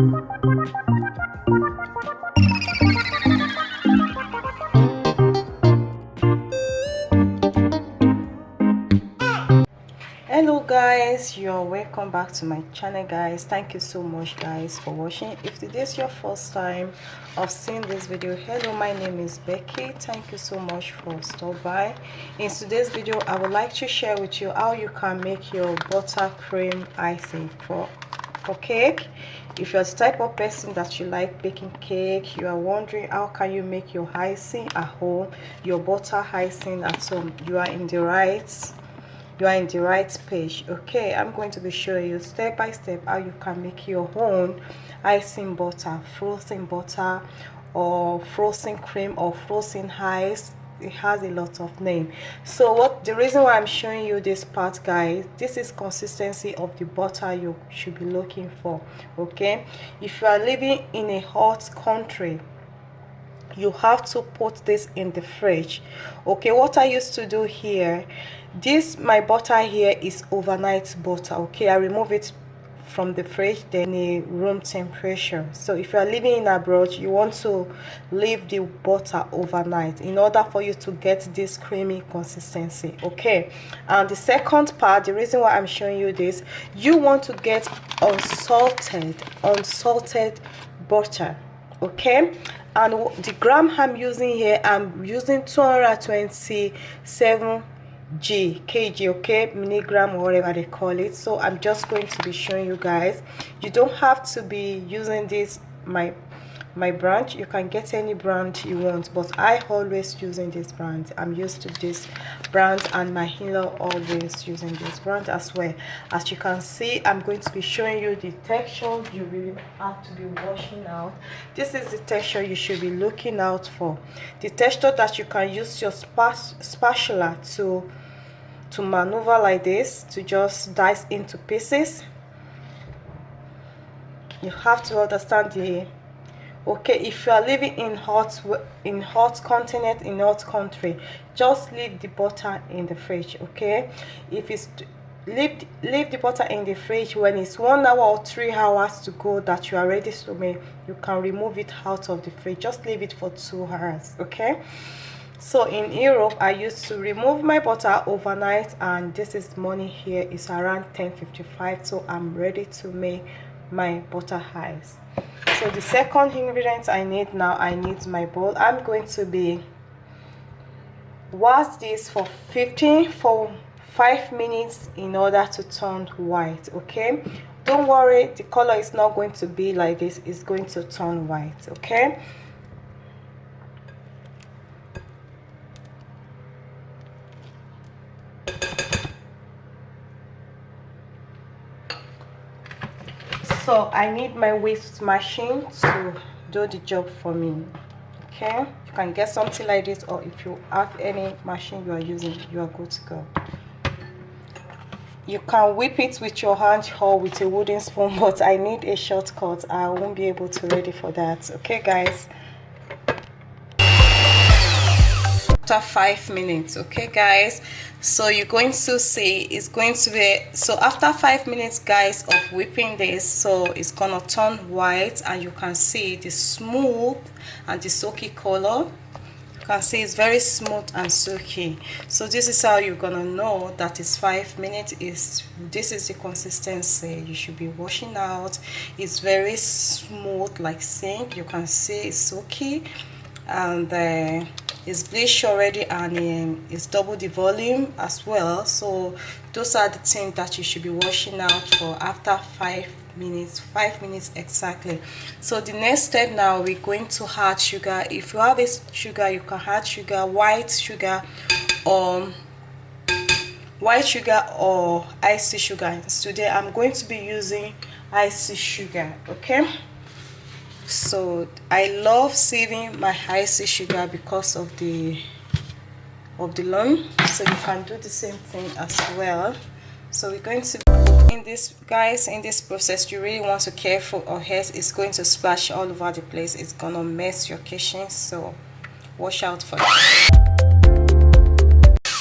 Hello guys, you're welcome back to my channel guys. Thank you so much guys for watching. If today is your first time of seeing this video, hello, my name is Becky. Thank you so much for stopping by. In today's video I would like to share with you how you can make your buttercream icing for cake. If you're the type of person that you like baking cake, you are wondering how can you make your icing at home, your butter icing at home, you are in the right page. Okay, I'm going to be showing you step by step how you can make your own icing butter, frozen butter, or frozen cream, or frozen ice. It has a lot of name. So the reason why I'm showing you this part guys, this is consistency of the butter you should be looking for. Okay, if you are living in a hot country, you have to put this in the fridge. Okay, what I used to do here, my butter here is overnight butter. Okay, I remove it from the fridge, then a room temperature. So if you are living in abroad, you want to leave the butter overnight in order for you to get this creamy consistency. Okay, and the second part, the reason why I'm showing you this, you want to get unsalted butter. Okay, and the gram I'm using here, I'm using 227 kg, okay, milligram or whatever they call it. So I'm just going to be showing you guys. You don't have to be using this my brand, you can get any brand you want, but I always using this brand. I'm used to this brand, and my in-law always using this brand as well. As you can see, I'm going to be showing you the texture you really have to be washing out. This is the texture you should be looking out for, the texture that you can use your spatula to maneuver like this, to just dice into pieces. You have to understand the okay. If you are living in hot continent, in hot country, just leave the butter in the fridge. Okay, if it's leave the butter in the fridge, when it's 1 hour or 3 hours to go that you are ready to make, you can remove it out of the fridge. Just leave it for 2 hours. Okay, so in Europe I used to remove my butter overnight, and this is morning here is around 10:55, so I'm ready to make my butter ice. So the second ingredient I need now, I need my bowl. I'm going to be wash this for 5 minutes in order to turn white. Okay, don't worry, the color is not going to be like this, it's going to turn white. Okay, so I need my whisk machine to do the job for me. Okay, you can get something like this, or if you have any machine you are using, you are good to go. You can whip it with your hand or with a wooden spoon, but I need a shortcut. I won't be able to ready for that. Okay guys, after 5 minutes, okay guys, so you're going to see it's going to be, so after 5 minutes guys of whipping this, so it's gonna turn white, and you can see the smooth and the silky color. You can see it's very smooth and silky. So this is how you're gonna know that it's 5 minutes. This is the consistency you should be washing out. It's very smooth like silk. You can see it's silky, and it's bleached already, and it's double the volume as well. So those are the things that you should be washing out for after 5 minutes exactly. So the next step now, we're going to add sugar. If you have a sugar, you can add sugar, white sugar or icy sugar. Today I'm going to be using icy sugar. Okay, so I love saving my icy sugar because of the lump, so you can do the same thing as well. So we're going to, in this guys, in this process you really want to be careful, or else it's going to splash all over the place. It's gonna mess your kitchen, so watch out for it.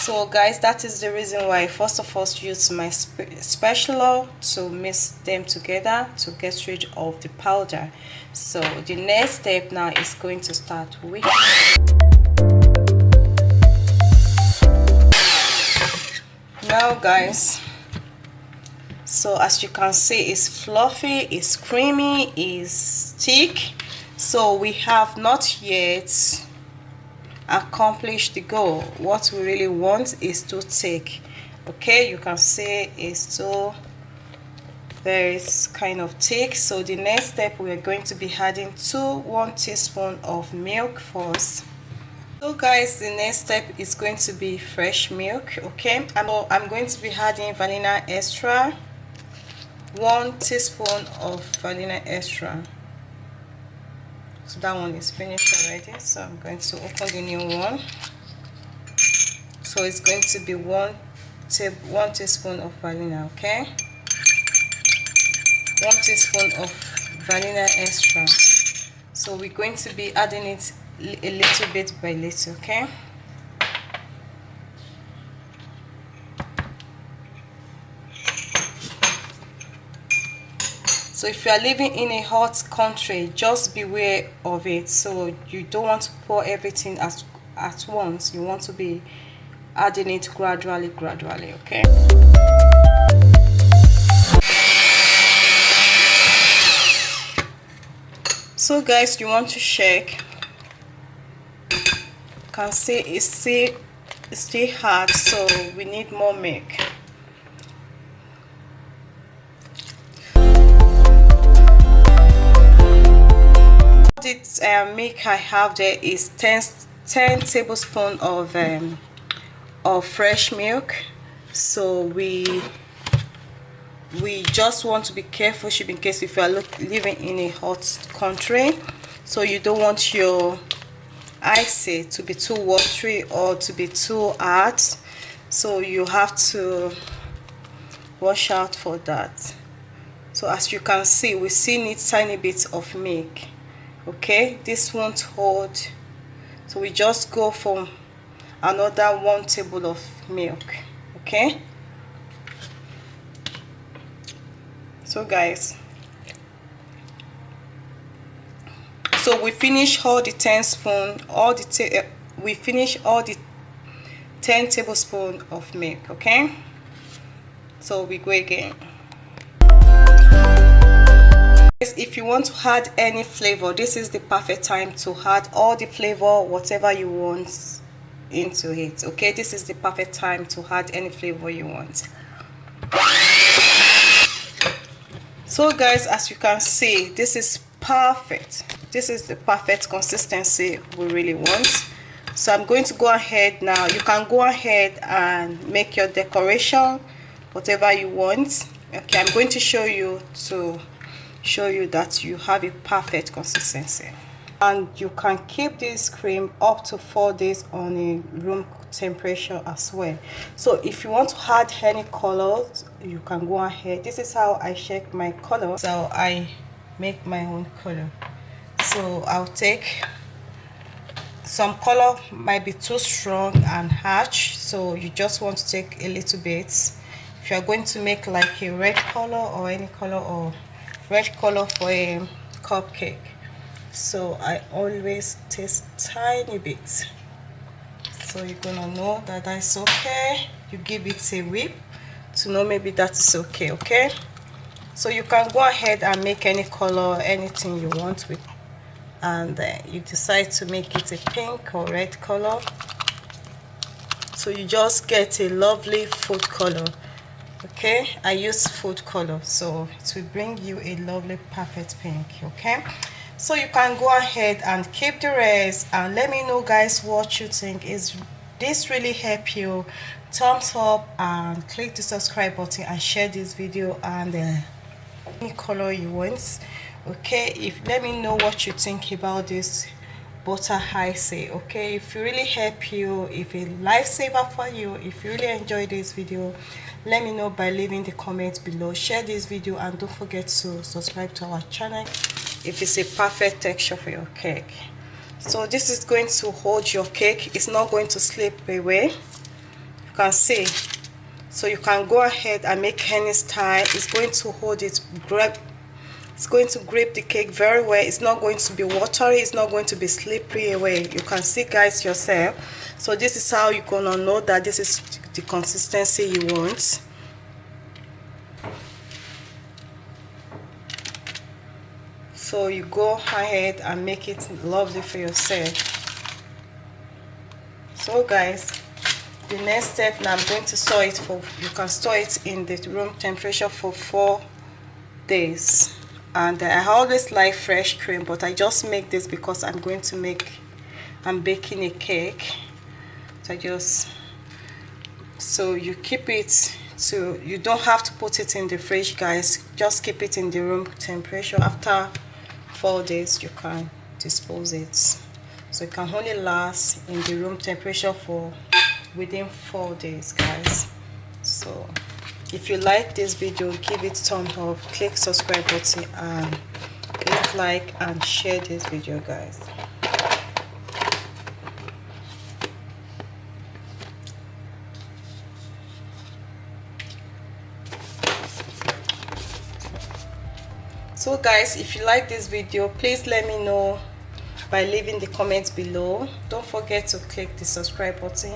So guys, that is the reason why I first of all use my spatula to mix them together to get rid of the powder. So the next step now is going to start with now guys. So as you can see, it's fluffy, it's creamy, it's thick. So we have not yet accomplished the goal. What we really want is to thick. Okay, you can see it's still very kind of thick. So the next step, we are going to be adding 1 teaspoon of milk first. So guys, the next step is going to be fresh milk. Okay, I'm going to be adding vanilla extra, 1 teaspoon of vanilla extra. So that one is finished already, so I'm going to open the new one. So it's going to be 1 teaspoon of vanilla. Okay, 1 teaspoon of vanilla extra. So we're going to be adding it a little bit by little. Okay, so if you are living in a hot country, just beware of it. So you don't want to pour everything at once. You want to be adding it gradually. Okay, so guys, you want to check. You can see it's still hard, so we need more milk. The milk I have there is 10 tablespoons of fresh milk. So we just want to be careful, in case if you are living in a hot country, so you don't want your ice to be too watery or to be too hard. So you have to watch out for that. So as you can see, we still need tiny bits of milk. Okay, this won't hold, so we just go for another 1 tablespoon of milk. Okay, so guys, so we finish all the 10 spoon, we finish all the 10 tablespoons of milk. Okay, so we go again. If you want to add any flavor, this is the perfect time to add all the flavor, whatever you want into it. Okay, this is the perfect time to add any flavor you want. So guys, as you can see, this is perfect. This is the perfect consistency we really want. So I'm going to go ahead now. You can go ahead and make your decoration, whatever you want. Okay, I'm going to show you that you have a perfect consistency, and you can keep this cream up to 4 days on a room temperature as well. So if you want to add any colors, you can go ahead. This is how I check my color, so I make my own color. So I'll take some color, might be too strong and harsh, so you just want to take a little bit. If you are going to make like a red color or any color, or red color for a cupcake, so I always taste tiny bit, so you're gonna know that that's okay. You give it a whip to know maybe that is okay. Okay, so you can go ahead and make any color, anything you want with, and you decide to make it a pink or red color, so you just get a lovely food color. Okay, I use food color, so it will bring you a lovely perfect pink. Okay, so you can go ahead and keep the rest, and let me know guys what you think. Is this really help you? Thumbs up and click the subscribe button and share this video, and any color you want. Okay, let me know what you think about this butter icing. Okay, if it really help you, if a lifesaver for you, if you really enjoy this video, let me know by leaving the comments below. Share this video and don't forget to subscribe to our channel if it's a perfect texture for your cake. So this is going to hold your cake, it's not going to slip away. can see. So you can go ahead and make any style. It's going to hold it, it's going to grip the cake very well. It's not going to be watery, it's not going to be slippery away. You can see, guys, yourself. So this is how you're gonna know that this is the consistency you want. So you go ahead and make it lovely for yourself. So guys, the next step, now I'm going to store it for, you can store it in the room temperature for 4 days. And I always like fresh cream, but I just make this because I'm baking a cake. So you keep it to, you don't have to put it in the fridge, guys. Just keep it in the room temperature. After 4 days you can dispose it. So it can only last in the room temperature for within 4 days, guys. So if you like this video, give it thumbs up, click subscribe button, and click like and share this video, guys. So guys, if you like this video, please let me know by leaving the comments below. Don't forget to click the subscribe button